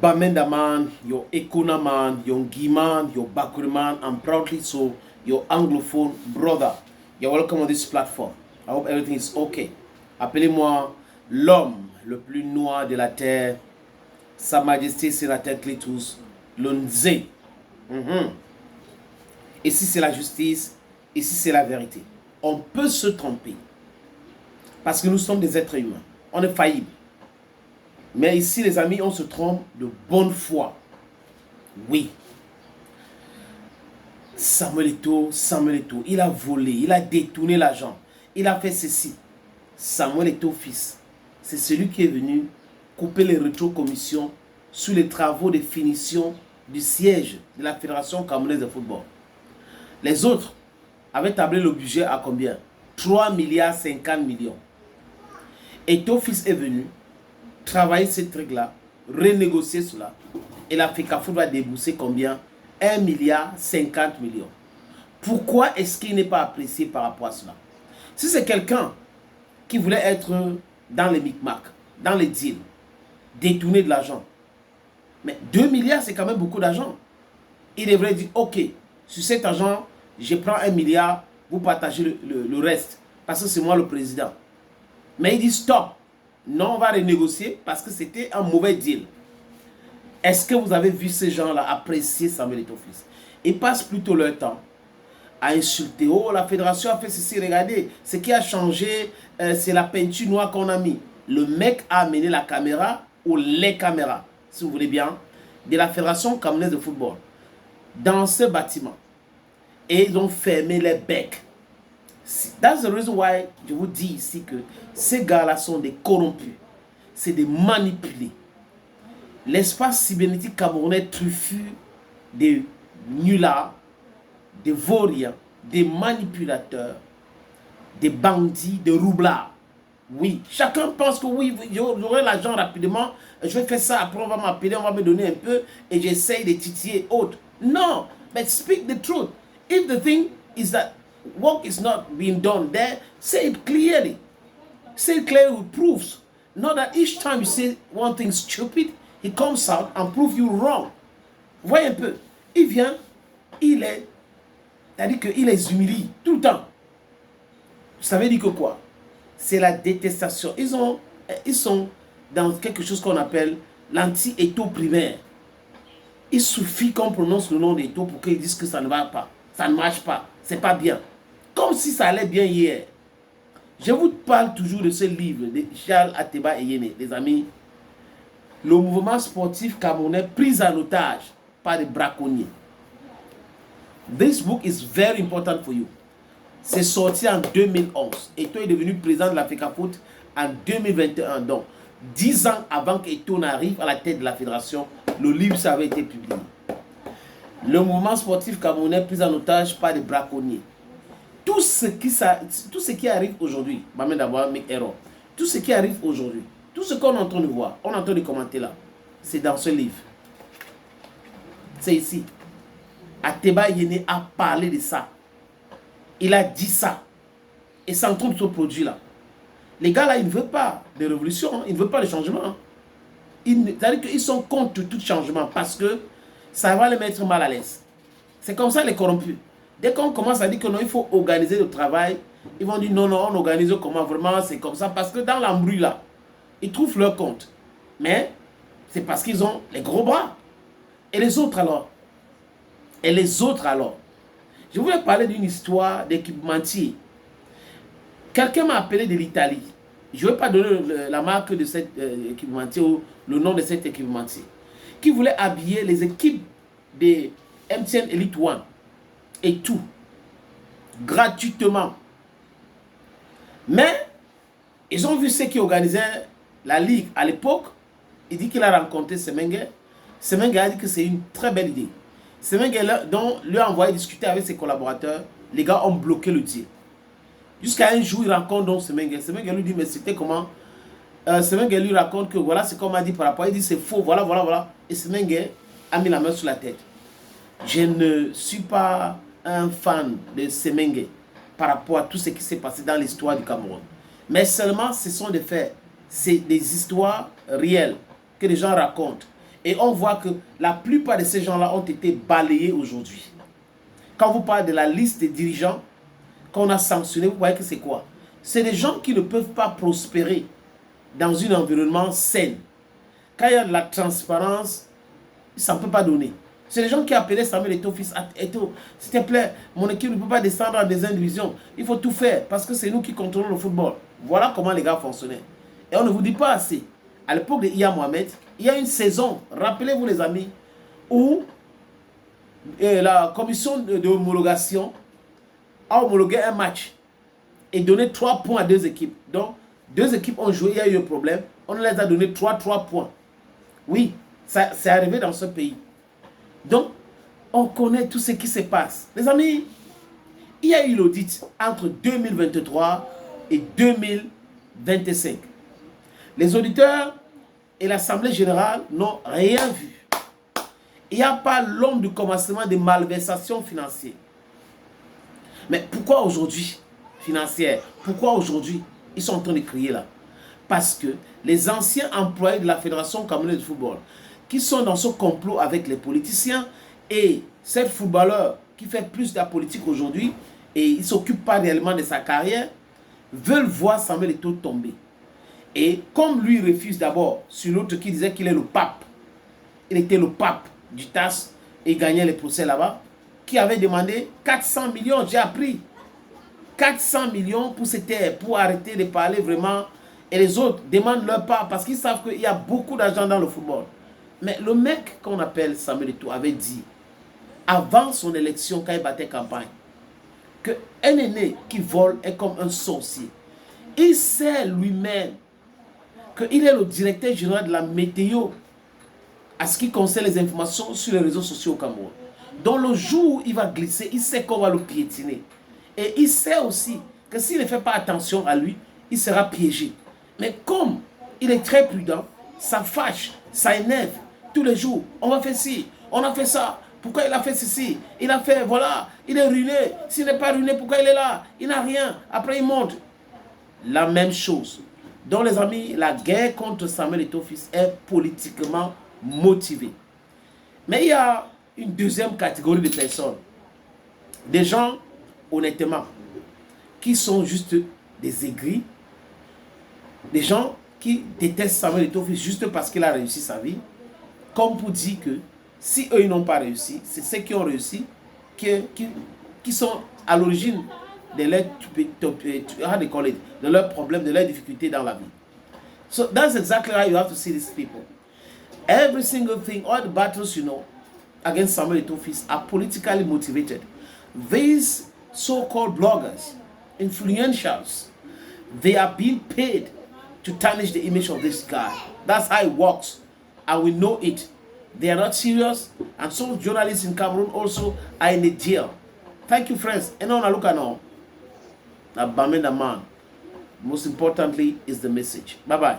Bamenda man, your Ekuna man, your Ngi man, your Bakuri man, and proudly so, your Anglophone brother. You're welcome on this platform. I hope everything is okay. Appelez-moi l'homme le plus noir de la terre, Sa Majesté Sénateur Cletus, l'Onze. Ici c'est la justice, ici c'est la vérité. On peut se tromper, parce que nous sommes des êtres humains. On est faillible. Mais ici, les amis, on se trompe de bonne foi. Oui. Samuel Eto'o, il a volé, il a détourné l'argent. Il a fait ceci. Samuel Eto'o, fils, c'est celui qui est venu couper les rétrocommissions sur les travaux de finition du siège de la Fédération camerounaise de football. Les autres avaient tablé le budget à combien? 3 milliards 50 millions. Eto'o, fils, est venu travailler ces trucs-là, renégocier cela, et la FECAFOOT va débourser combien? 1 milliard 50 millions. Pourquoi est-ce qu'il n'est pas apprécié par rapport à cela? Si c'est quelqu'un qui voulait être dans les micmacs, dans les deals, détourner de l'argent, mais 2 milliards, c'est quand même beaucoup d'argent. Il devrait dire, ok, sur cet argent, je prends 1 milliard, vous partagez le reste, parce que c'est moi le président. Mais il dit, stop. Non, on va renégocier parce que c'était un mauvais deal. Est-ce que vous avez vu ces gens-là apprécier Samuel Eto'o, fils? Ils passent plutôt leur temps à insulter. Oh, la fédération a fait ceci, regardez. Ce qui a changé, c'est la peinture noire qu'on a mis. Le mec a amené la caméra ou les caméras, si vous voulez bien, de la fédération camerounaise de football dans ce bâtiment. Et ils ont fermé les becs. That's the reason why je vous dis ici que ces gars-là sont des corrompus. C'est des manipulés. L'espace cybernétique camerounais truffu des nullards, des vauriens, des manipulateurs, des bandits, des roublards. Oui, chacun pense que oui, j'aurai l'argent rapidement, je vais faire ça, après on va m'appeler, on va me donner un peu et j'essaye de titiller autres. Non, but speak the truth. If the thing is that work is not being done there, say it clearly. Say it clearly with proofs. Not that each time you say one thing stupid, he comes out and prove you wrong. Voyez un peu. Il vient, c'est-à-dire qu'il les humilie tout le temps. Vous savez dire que quoi? C'est la détestation. Ils sont dans quelque chose qu'on appelle l'anti-Eto'o primaire. Il suffit qu'on prononce le nom d'Eto'o pour qu'ils disent que ça ne va pas. Ça ne marche pas. C'est pas bien. Comme si ça allait bien hier. Je vous parle toujours de ce livre de Charles Ateba Eyene, les amis. Le mouvement sportif camerounais pris en otage par des braconniers. This book is very important for you. C'est sorti en 2011. Eto'o est devenu président de la FECAFOOT en 2021. Donc, 10 ans avant qu'Eto'o n'arrive à la tête de la fédération, le livre ça avait été publié. Le mouvement sportif camerounais pris en otage par des braconniers. Tout ce qui arrive aujourd'hui, tout ce qui arrive aujourd'hui, tout ce qu'on est en train de voir, on est en train de commenter là, c'est dans ce livre. C'est ici. Ateba Eyene a parlé de ça. Il a dit ça. Et c'est en train de se produire là. Les gars là, ils ne veulent pas de révolution, hein. Ils ne veulent pas de changement. Hein. C'est-à-dire qu'ils sont contre tout changement parce que ça va les mettre mal à l'aise. C'est comme ça les corrompus. Dès qu'on commence à dire que non, il faut organiser le travail, ils vont dire non, non, on organise comment vraiment, c'est comme ça. Parce que dans l'embrouille là, ils trouvent leur compte. Mais c'est parce qu'ils ont les gros bras. Et les autres alors? Et les autres alors? Je voulais parler d'une histoire d'équipementier. Quelqu'un m'a appelé de l'Italie. Je ne vais pas donner la marque de cet équipementier ou le nom de cet équipementier. Qui voulait habiller les équipes de MTN Elite One. Et tout. Gratuitement. Mais, ils ont vu ceux qui organisaient la ligue à l'époque. Il dit qu'il a rencontré Semengue. Semengue a dit que c'est une très belle idée. Semengue lui a envoyé discuter avec ses collaborateurs. Les gars ont bloqué le deal. Jusqu'à un jour, il rencontre donc Semengue. Semengue lui dit, mais c'était comment? Semengue lui raconte que voilà ce qu'on m'a dit par rapport. Il dit, c'est faux, voilà, voilà, voilà. Et Semengue a mis la main sur la tête. Je ne suis pas un fan de Semengue par rapport à tout ce qui s'est passé dans l'histoire du Cameroun. Mais seulement, ce sont des faits. C'est des histoires réelles que les gens racontent. Et on voit que la plupart de ces gens-là ont été balayés aujourd'hui. Quand vous parlez de la liste des dirigeants qu'on a sanctionnés, vous voyez que c'est quoi? C'est des gens qui ne peuvent pas prospérer dans un environnement sain. Quand il y a de la transparence, ça ne peut pas donner. C'est les gens qui appelaient Samuel Eto'o fils. S'il te plaît, mon équipe ne peut pas descendre en deuxième division. Il faut tout faire parce que c'est nous qui contrôlons le football. Voilà comment les gars fonctionnaient. Et on ne vous dit pas assez. À l'époque de Iya Mohamed, il y a une saison, rappelez-vous les amis, où la commission de homologation a homologué un match et donné 3 points à 2 équipes. Donc, 2 équipes ont joué, il y a eu un problème. On les a donné 3 points. Oui, ça c'est arrivé dans ce pays. Donc, on connaît tout ce qui se passe. Les amis, il y a eu l'audit entre 2023 et 2025. Les auditeurs et l'Assemblée générale n'ont rien vu. Il n'y a pas l'ombre du commencement des malversations financières. Mais pourquoi aujourd'hui, financières, pourquoi aujourd'hui, ils sont en train de crier là? Parce que les anciens employés de la Fédération camerounaise de football, qui sont dans ce complot avec les politiciens, et cet footballeur qui fait plus de la politique aujourd'hui, et il ne s'occupe pas réellement de sa carrière, veulent voir Samuel Eto'o tomber. Et comme lui refuse d'abord sur l'autre qui disait qu'il est le pape, il était le pape du TAS et gagnait les procès là-bas, qui avait demandé 400 millions, j'ai appris. 400 millions pour ces terres, pour arrêter de parler vraiment. Et les autres demandent leur part parce qu'ils savent qu'il y a beaucoup d'argent dans le football. Mais le mec qu'on appelle Samuel Eto'o avait dit, avant son élection, quand il battait campagne, qu'un aîné qui vole est comme un sorcier. Il sait lui-même qu'il est le directeur général de la météo à ce qui concerne les informations sur les réseaux sociaux au Cameroun. Donc le jour où il va glisser, il sait qu'on va le piétiner. Et il sait aussi que s'il ne fait pas attention à lui, il sera piégé. Mais comme il est très prudent, ça fâche, ça énerve. Tous les jours, on va faire ci, on a fait ça. Pourquoi il a fait ceci? Il a fait, voilà, il est ruiné. S'il n'est pas ruiné, pourquoi il est là? Il n'a rien. Après, il monte. La même chose. Donc, les amis, la guerre contre Samuel Eto'o fils est politiquement motivée. Mais il y a une deuxième catégorie de personnes. Des gens, honnêtement, qui sont juste des aigris. Des gens qui détestent Samuel Eto'o fils juste parce qu'il a réussi sa vie. Comme pour dire que si eux ils n'ont pas réussi, c'est ceux qui ont réussi qui sont à l'origine de leurs problèmes, de leurs difficultés dans la vie. So that's exactly how you have to see these people. Every single thing, all the battles you know against Samuel Eto'o fils are politically motivated. These so-called bloggers, influentials, they are being paid to tarnish the image of this guy. That's how it works. And we know it. They are not serious. And some journalists in Cameroon also are in the jail. Thank you, friends. And on a look at now. Now, Bamenda man. Most importantly is the message. Bye-bye.